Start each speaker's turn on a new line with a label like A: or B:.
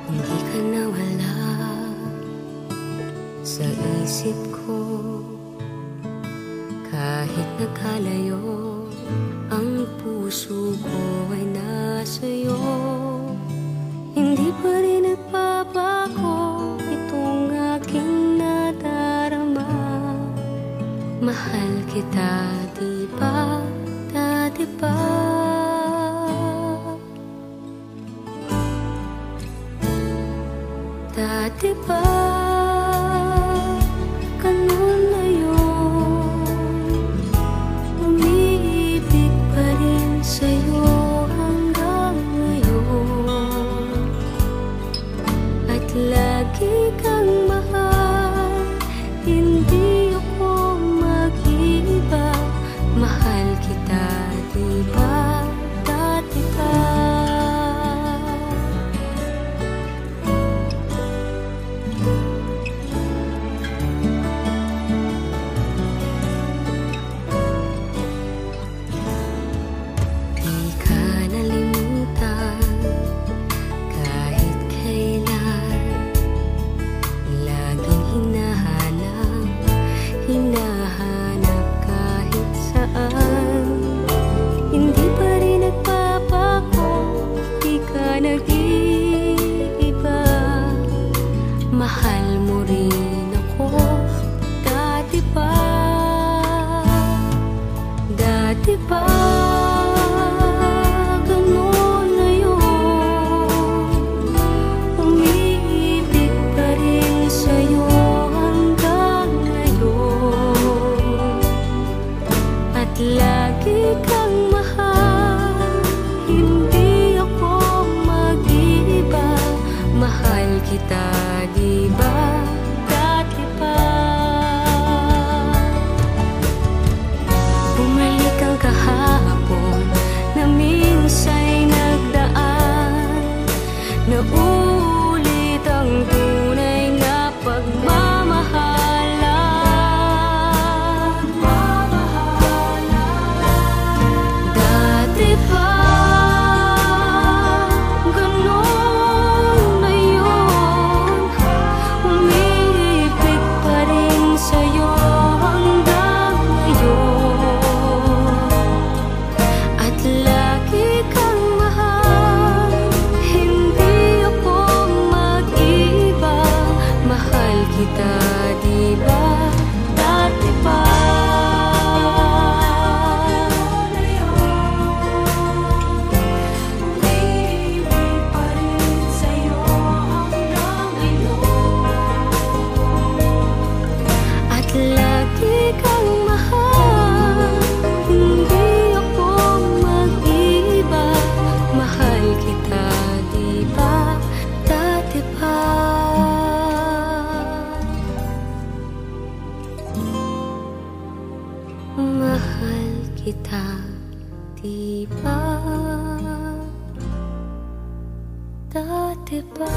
A: Hindi ka nawala sa isip ko, kahit nakalayo ang puso ko ay nasa'yo. Hindi pa rin nagbabago itong aking nadarama. Mahal kita, di ba? Dati pa. Dati pa, ganun na yun. Umiibig pa rin sa'yo hanggang ngayon. At lagi kang mahal, hindi ako mag-iiba. Mahal kita, di ba? Dati pa. Hinahanap kahit saan. Hindi pa rin nagbabago, di ka nag-iiba. Mahal mo rin ako, dati pa. Dati pa, ganun na yun. Umiibig pa rin sa'yo at lagi kang mahal, hindi ako mag-iiba. Mahal kita, di ba? Dati pa. Bumalik ang kahapon na minsa'y nagdaan, na ulit ang tunay na pagmamahalan. Dati pa, ganun na yun. Umiibig pa rin sa'yo hanggang ngayon. At lagi kang mahal, hindi ako mag-iiba. Mahal kita, di ba? Dati pa. Lagi kang mahal, hindi ako mag-iiba. Mahal kita, di ba? Dati pa. Mahal kita, di ba? Dati pa.